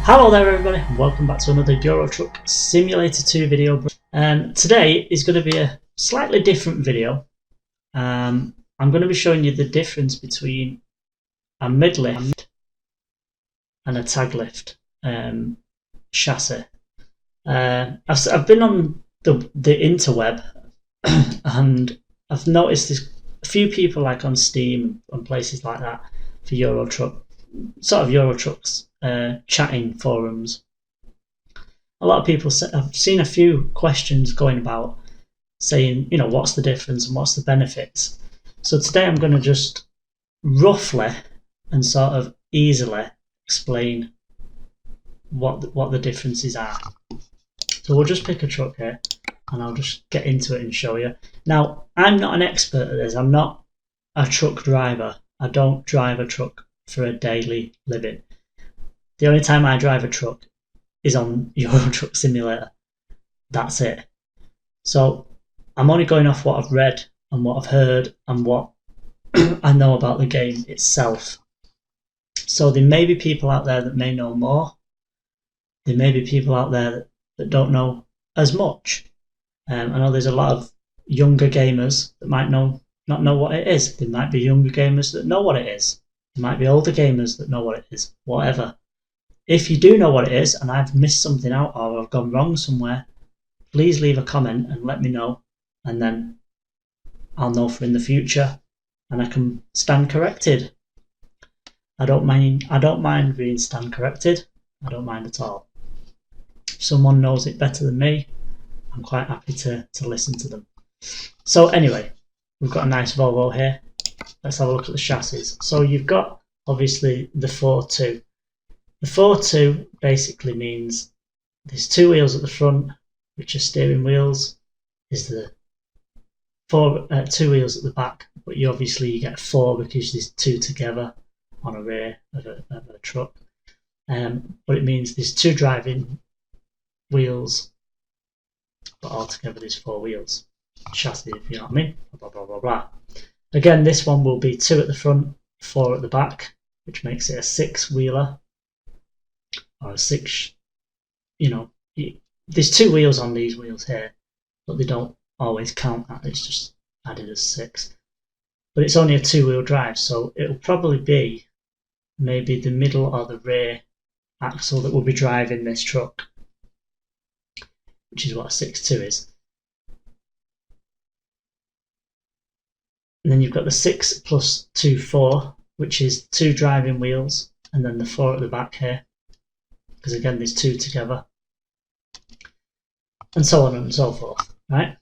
Hello there everybody, and welcome back to another Euro Truck Simulator 2 video. Today is going to be a slightly different video. I'm going to be showing you the difference between a Midlift and a Taglift chassis. I've been on the interweb and I've noticed there's a few people like on Steam and places like that for Euro Truck, sort of Euro Trucks chatting forums. A lot of people I've seen a few questions going about saying, you know, what's the difference and what's the benefits. So today I'm going to just roughly and sort of easily explain what the differences are. So we'll just pick a truck here and I'll just get into it and show you. Now, I'm not an expert at this. I'm not a truck driver. I don't drive a truck for a daily living. The only time I drive a truck is on Euro Truck Simulator. That's it. So I'm only going off what I've read and what I've heard and what I know about the game itself. So there may be people out there that may know more. There may be people out there that don't know as much. I know there's a lot of younger gamers that might not know what it is. There might be younger gamers that know what it is. There might be older gamers that know what it is. Whatever. If you do know what it is and I've missed something out or I've gone wrong somewhere, please leave a comment and let me know, and then I'll know for in the future and I can stand corrected. I don't mind being stand corrected. I don't mind at all. If someone knows it better than me, I'm quite happy to listen to them. So anyway, we've got a nice Volvo here. Let's have a look at the chassis. So you've got obviously the 4.2. The 4.2 basically means there's two wheels at the front, which are steering wheels. There's the two wheels at the back, but you get four because there's two together on a rear of a truck. But it means there's two driving wheels, but altogether there's four wheels. Chassis, if you know what I mean. Blah, blah, blah, blah. Again, this one will be two at the front, four at the back, which makes it a six-wheeler. Or a six, there's two wheels on these wheels here, but they don't always count that. It's just added as six. But it's only a two-wheel drive, so it'll probably be maybe the middle or the rear axle that will be driving this truck, which is what a 6.2 is. And then you've got the 6 plus 2, 4, which is two driving wheels, and then the 4 at the back here, because again there's two together, and so on and so forth, right?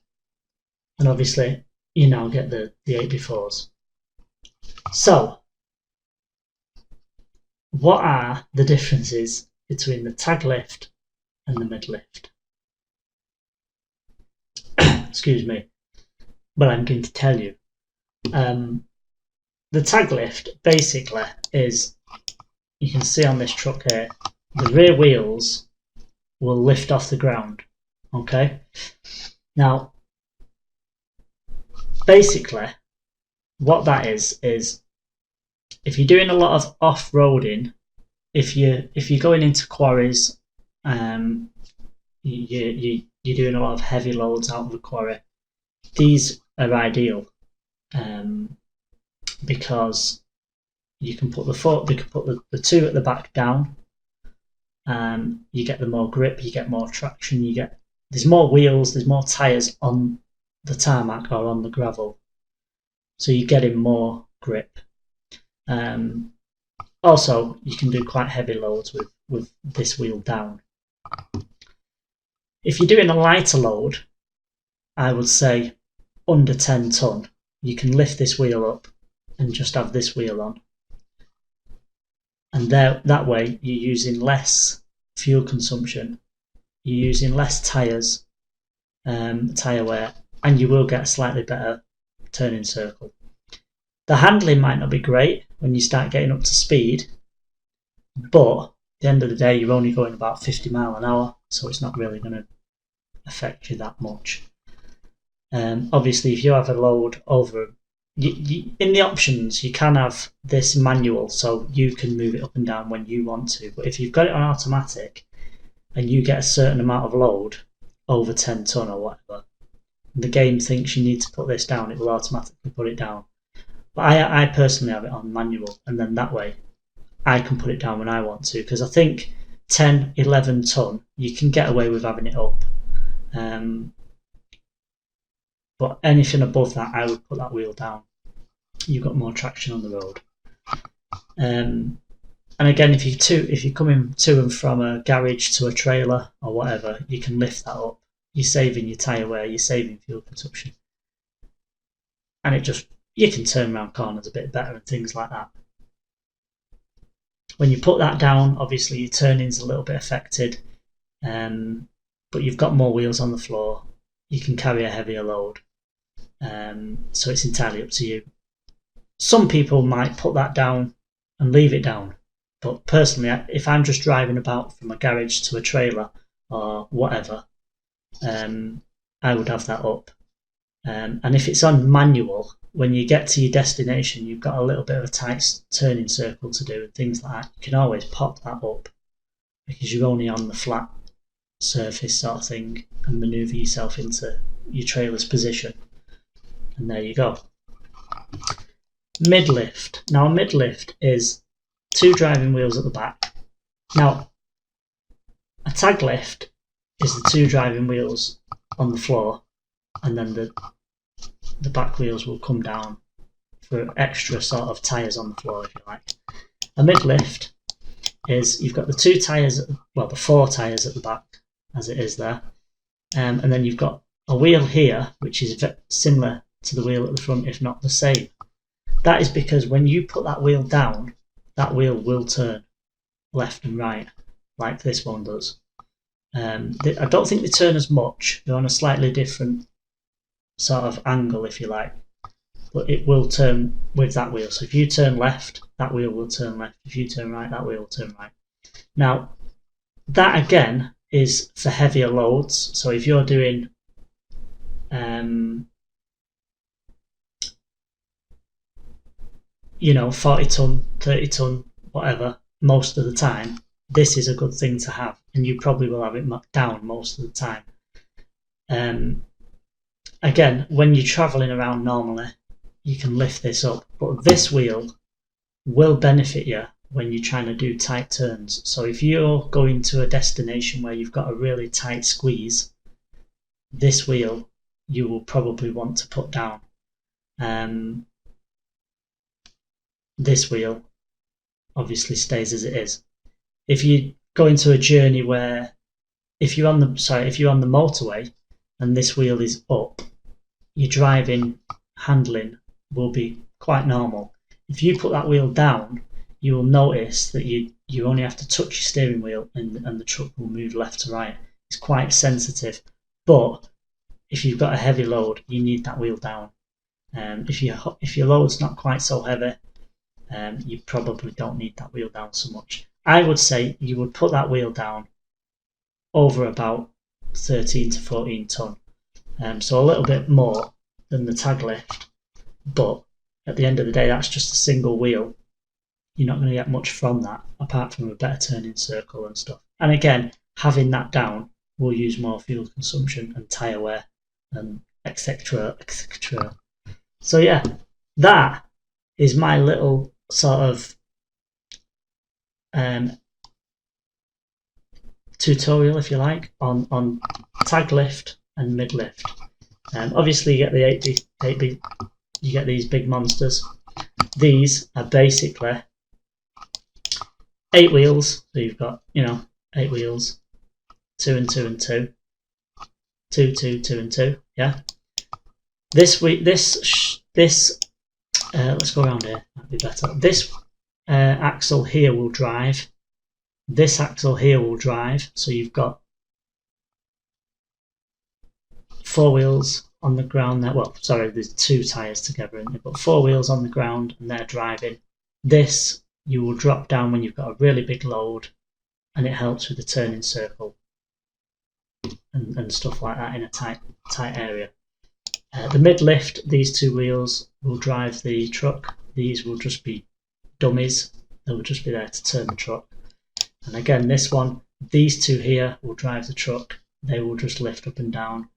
And obviously you now get the 8x4s. So what are the differences between the Taglift and the Midlift? Excuse me, but I'm going to tell you. The Taglift basically is, you can see on this truck here, the rear wheels will lift off the ground. Okay, now basically what that is if you're doing a lot of off-roading, if you're going into quarries, you're doing a lot of heavy loads out of the quarry, these are ideal, because you can put the two at the back down. You get the more grip, you get more traction, there's more wheels, there's more tyres on the tarmac or on the gravel, so you're getting more grip. Also, you can do quite heavy loads with this wheel down. If you're doing a lighter load, I would say under 10 ton, you can lift this wheel up and just have this wheel on. And that way you're using less fuel consumption, you're using less tyres, tyre wear, and you will get a slightly better turning circle. The handling might not be great when you start getting up to speed, but at the end of the day you're only going about 50 miles an hour, so it's not really going to affect you that much. Obviously if you have a load over in the options, you can have this manual, so you can move it up and down when you want to. But if you've got it on automatic and you get a certain amount of load, over 10 ton or whatever, the game thinks you need to put this down, it will automatically put it down. But I personally have it on manual, and then that way I can put it down when I want to, because I think 10, 11 ton, you can get away with having it up. But anything above that, I would put that wheel down. You've got more traction on the road. And again, if you're coming to and from a garage to a trailer or whatever, you can lift that up. You're saving your tyre wear, you're saving fuel consumption, and you can turn around corners a bit better and things like that. When you put that down, obviously your turning's a little bit affected, but you've got more wheels on the floor. You can carry a heavier load, so it's entirely up to you. Some people might put that down and leave it down, but personally, if I'm just driving about from a garage to a trailer or whatever, I would have that up. And if it's on manual, when you get to your destination, you've got a little bit of a tight turning circle to do and things like that. You can always pop that up because you're only on the flat surface sort of thing, and manoeuvre yourself into your trailer's position. And there you go. Midlift. Now, a midlift is 2 driving wheels at the back. Now, a taglift is the 2 driving wheels on the floor, and then the back wheels will come down for extra sort of tyres on the floor, if you like. A midlift is you've got the 2 tyres, the 4 tyres at the back, as it is there, and then you've got a wheel here, which is similar to the wheel at the front, if not the same. That is because when you put that wheel down, that wheel will turn left and right, like this one does. I don't think they turn as much. They're on a slightly different sort of angle, if you like, but it will turn with that wheel. So if you turn left, that wheel will turn left. If you turn right, that wheel will turn right. Now, that again is for heavier loads. So if you're doing 40 ton, 30 ton, whatever, most of the time, this is a good thing to have, and you probably will have it down most of the time. Again, when you're traveling around normally, you can lift this up, but this wheel will benefit you when you're trying to do tight turns. So if you're going to a destination where you've got a really tight squeeze, this wheel you will probably want to put down. This wheel obviously stays as it is. If you go into a journey where, if you're on the motorway and this wheel is up, your driving handling will be quite normal. If you put that wheel down, you will notice that you only have to touch your steering wheel and the truck will move left to right. It's quite sensitive, but if you've got a heavy load, you need that wheel down. If your load's not quite so heavy, you probably don't need that wheel down so much. I would say you would put that wheel down over about 13 to 14 ton. So a little bit more than the Taglift, but at the end of the day, that's just a single wheel. You're not going to get much from that, apart from a better turning circle and stuff. And again, having that down will use more fuel consumption and tyre wear and etc. etc. So yeah, that is my little sort of tutorial, if you like, on Taglift and Midlift. Obviously, you get the 8B, you get these big monsters. These are basically 8 wheels. So you've got 8 wheels, 2 and 2 and 2, 2, 2, 2 and 2. Yeah. This let's go around here. That'd be better. This axle here will drive. This axle here will drive. So you've got 4 wheels on the ground there. Well, sorry, there's 2 tyres together, and you've got 4 wheels on the ground and they're driving. This you will drop down when you've got a really big load, and it helps with the turning circle and stuff like that in a tight area. The Midlift, these 2 wheels will drive the truck. These will just be dummies. They will just be there to turn the truck. And again, this one, these two here will drive the truck. They will just lift up and down.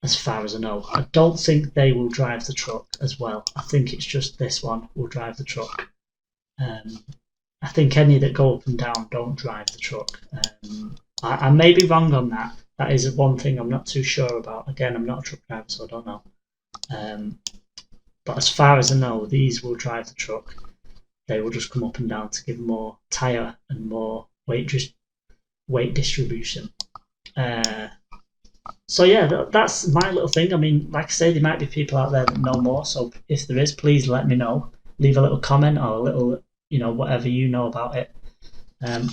As far as I know, I don't think they will drive the truck as well. I think it's just this one will drive the truck. I think any that go up and down don't drive the truck. I may be wrong on that. That is one thing I'm not too sure about. Again, I'm not a truck driver, so I don't know. But as far as I know, these will drive the truck. They will just come up and down to give more tyre and more weight distribution. So yeah, that's my little thing. I mean, like I say, there might be people out there that know more. So if there is, please let me know. Leave a little comment or a little, whatever you know about it.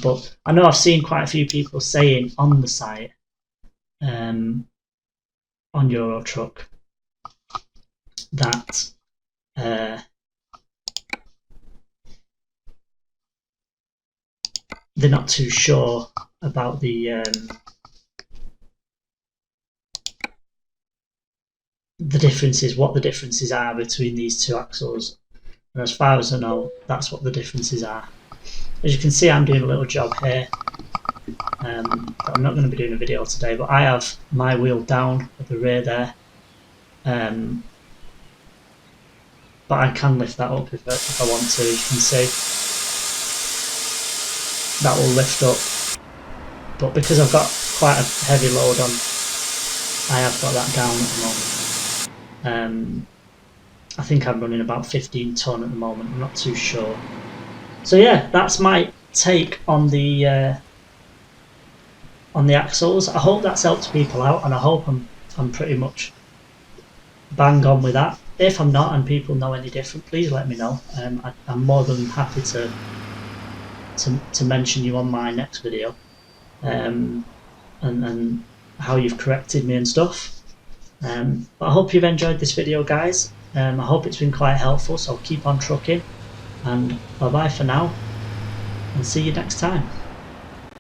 But I know I've seen quite a few people saying on the site, on Euro Truck, that they're not too sure about the differences, what the differences are between these two axles. And as far as I know, that's what the differences are. As you can see, I'm doing a little job here. I'm not going to be doing a video today, but I have my wheel down at the rear there. But I can lift that up if I want to. As you can see, that will lift up. But because I've got quite a heavy load on, I have got that down at the moment. I think I'm running about 15 ton at the moment. I'm not too sure. So yeah, that's my take on the axles. I hope that's helped people out, and I hope I'm pretty much bang on with that. If I'm not, and people know any different, please let me know. I'm more than happy to mention you on my next video, and how you've corrected me and stuff. But I hope you've enjoyed this video, guys. I hope it's been quite helpful, so keep on trucking, and bye bye for now, and see you next time.